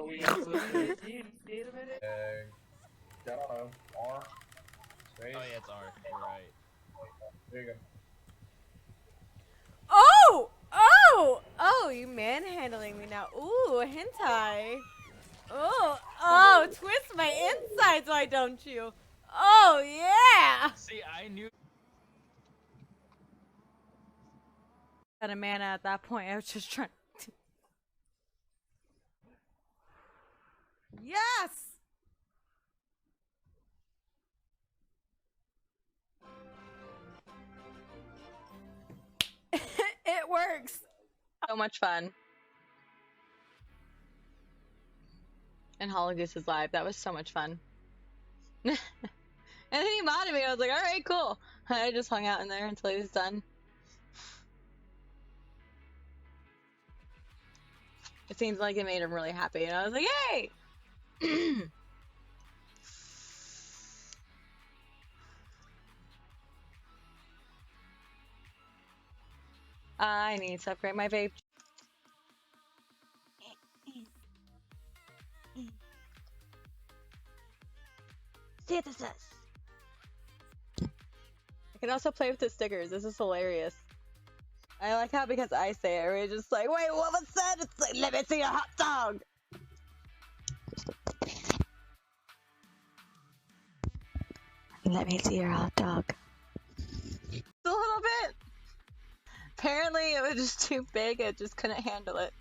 we got some Steve in it? I don't know. R. Space. Oh yeah, it's R. You're right. There you go. Oh! Oh! Oh, you manhandling me now. Ooh, hentai. Oh, oh, twist my insides, why don't you? Oh, yeah! See, I knew. Got a mana at that point, I was just trying to... Yes! It works! So much fun. And Hologoose is live. That was so much fun. And then he modded me. I was like, alright, cool. I just hung out in there until he was done. It seems like it made him really happy. And I was like, yay! I need to upgrade my vape. Synthesis. I can also play with the stickers. This is hilarious. I like how because I say it, we're just like, wait, what was that? It's like, let me see a hot dog. Let me see your hot dog. Just a little bit. Apparently, it was just too big. It just couldn't handle it.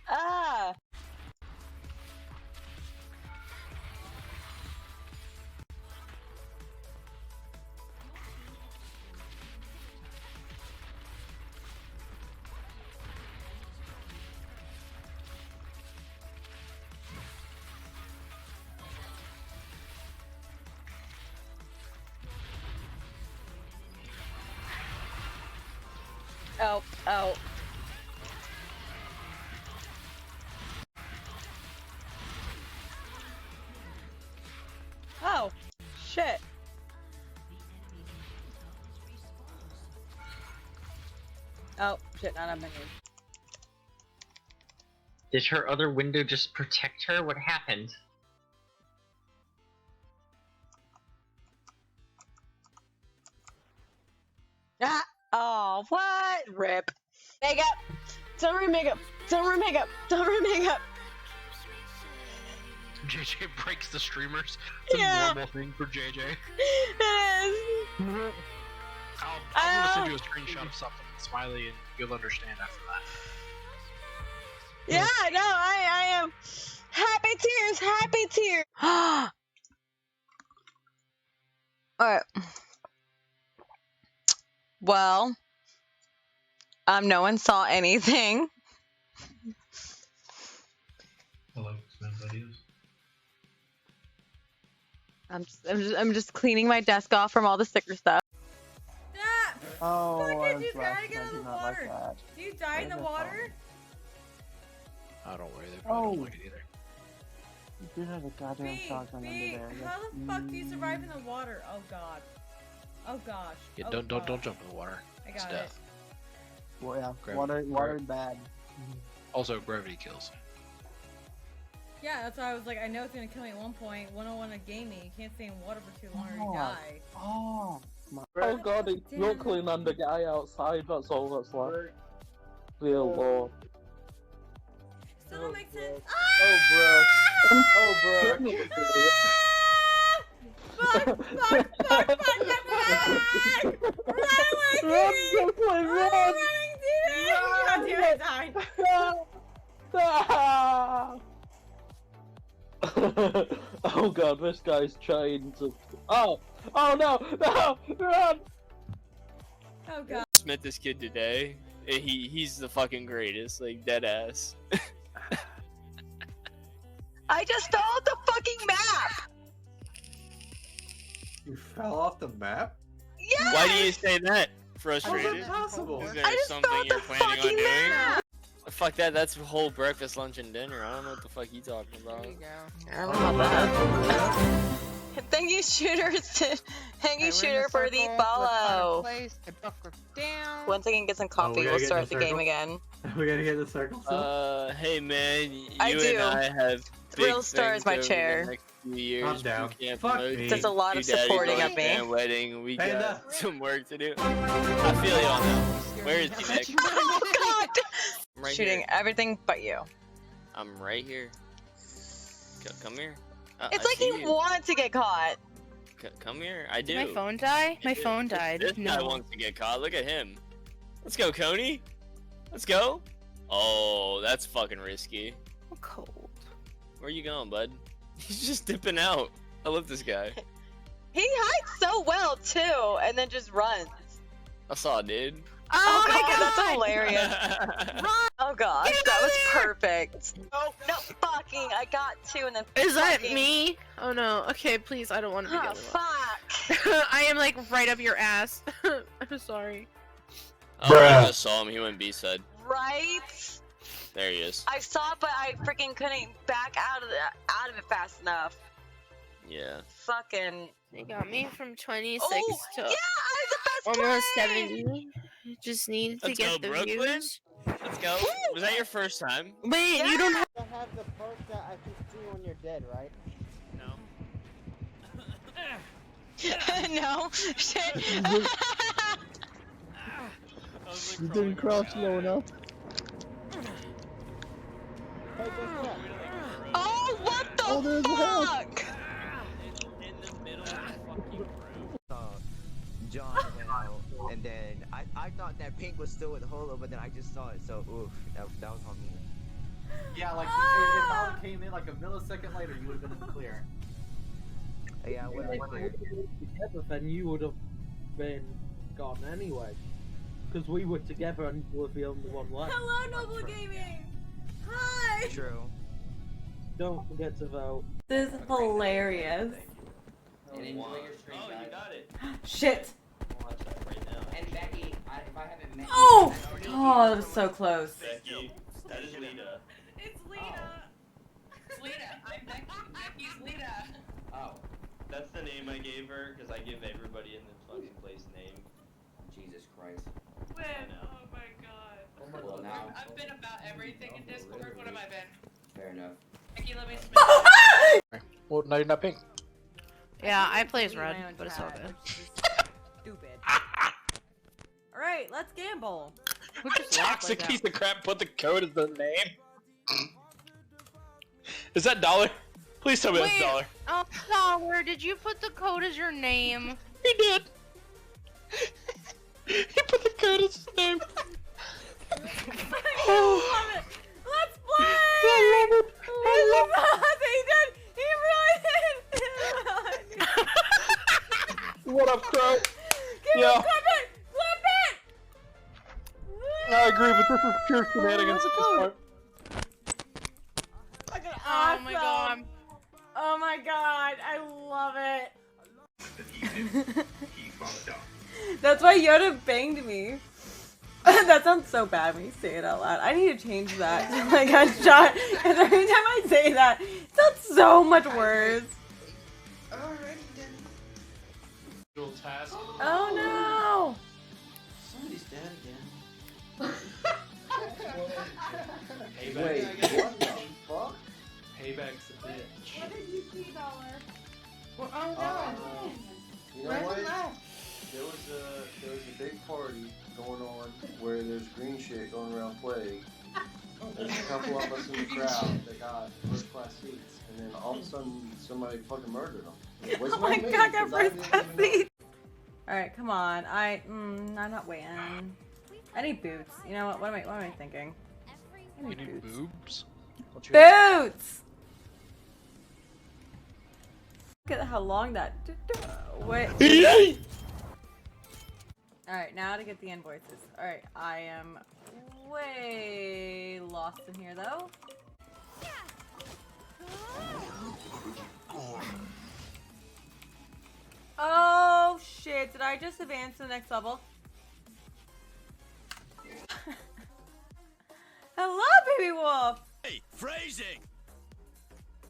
Ah. Oh, oh. Oh, shit. Oh, shit, not on menu. Did her other window just protect her? What happened? Ah! Oh, what? Rip. Makeup! Summer makeup! Summer makeup! Summer makeup! JJ breaks the streamers. It's a normal thing for JJ. It is! I'm gonna send you a screenshot of something, Smiley, and you'll understand after that. Yeah, no, I am. Happy tears! Happy tears! Alright. Well, no one saw anything. Hello, Sven Videos. I'm just cleaning my desk off from all the sticker stuff. Ah, Oh, fuck it, you Flash, gotta get I in do the not like water. that. Do you die in the water? I don't worry, they probably don't like it either. You did have a goddamn B, shotgun B, under there. how the fuck do you survive in the water? Oh god. Oh gosh. Yeah, Oh, don't God. jump in the water. I It's got it. death. Well, yeah, Gravity. water bad. Also, gravity kills. Yeah, that's why I was like, I know it's gonna kill me at one point. 101 a gaming. You can't stay in water for too long or you Oh. die. Oh, my. Oh god, it's Damn. Brooklyn and the guy outside, that's all that's left. Dear lord. Still don't make sense. Oh bro. Oh bro. Fuck, fuck, fuck, fuck, get back! Run away, Run, TV! Brooklyn, I'm run! running, TV! God damn it, I died. Oh god, this guy's chained to... Oh! Oh no! No! Run! Oh god. Just met this kid today. He's the fucking greatest, like dead ass. I just followed the fucking map! You fell off the map? Yeah! Why do you say that? How's Frustrated? that possible? Is there I just something followed you're the planning on fucking doing? map! Fuck that, that's whole breakfast, lunch, and dinner. I don't know what the fuck you talking about. There you go. I don't know about that. Thank you, shooters. Thank you, shooter, for the follow. Once I can get some coffee, we'll start the game again. We gotta get the circle still? Hey man, I you do. and I have Thrill big Star is things my over chair. the next few years. I'm down. We can't Fuck promote me. Does a lot of Two Daddy supporting Boys of me. fan wedding. We Panda. got some work to do. I feel you on that. Where is he, Nick? Oh God! I'm right Shooting here. everything but you. I'm right here. Come here. It's I like see you want to get caught. Come here. I do. Did my phone die? My phone died. This guy wants to get caught. Look at him. Let's go, Coney. Let's go. Oh, that's fucking risky. I'm cold. Where you going, bud? He's just dipping out. I love this guy. He hides so well too, and then just runs. I saw, dude. Oh my God, that's Oh hilarious. Oh gosh, that was perfect. No, fucking, I got two and then Is that fucking- me? Oh no. Okay, please. I don't want to be the Oh, other one. fuck. I am like right up your ass. I'm sorry. Oh, I just saw him. He went B-side. Right? There he is. I saw it, but I freaking couldn't back out of it fast enough. Yeah. Fucking. They got me from 26 Oh, to yeah, I was the best almost play. 70. Just need to Let's get go, the Brooklyn. views. Let's go. Was that your first time? Wait, Yeah. you don't have. I have the perk that I can see when you're dead, right? No. No. Shit. You didn't crouch low enough. Hey, guess what? Oh, what the Oh, there's a house. fuck? In the middle of the fucking room. John went out, and then I thought that pink was still with Holo, but then I just saw it, so oof, that was on me. Yeah, like if I came in like a millisecond later, you would have been in the clear. Yeah, I would have cleared. Together, then you would have been gone anyway. Because we were together and you were the only one left. Hello, Noble Gaming. Hi. True. Don't forget to vote. This is hilarious. And enjoy your stream, Oh, guys. you got it. Shit. Watch that right now. And Becky, if I haven't met Oh! you, Oh, that was so close. Becky, that is Lita. It's Lena. Lita, I'm Becky. Becky's Lita. Oh, That's the name I gave her because I give everybody in the fucking place name. Jesus Christ. When? Oh my god. Well, now, I've been about everything in Discord. What have I been? fair enough. Becky, let me Well, now you're not pink. Yeah, I play as red, but it's all good. Stupid. Alright, let's gamble. Toxic piece of crap put the code as the name. Is that $? Please tell me that's $. Oh, Dollar, did you put the code as your name? He did. He put the code as his name. I love it. Let's play. I love it. I love it. He did. He really did. What up, Crow? Yeah. Yeah. Flip it. Flip it. I agree, but this is pure shenanigans at this point. Fucking Oh awesome. my god. Oh my god. I love it. That's why Yoda banged me. That sounds so bad when you say it out loud. I need to change that to like a shot. Because every time I say that, it sounds so much worse. Task. Oh no! Somebody's dead again. Payback's what the fuck? Payback's a bitch. did you see, Dollar? You know what? There was a big party going on where there's green shit going around playing. There's a couple of us in the crowd that got first class seats, and then all of a sudden somebody fucking murdered them. It Oh wasn't my me, god, I got 'cause I first didn't class even know. seat. Alright, come on. I'm not waiting. I need boots. You know what? What am I thinking? I You need need boots. boobs? What's your Boots! Look at how long that. Wait. Alright, now to get the invoices. Alright, I am way lost in here though. Oh shit, did I just advance to the next level? Hello, baby wolf! Hey, phrasing!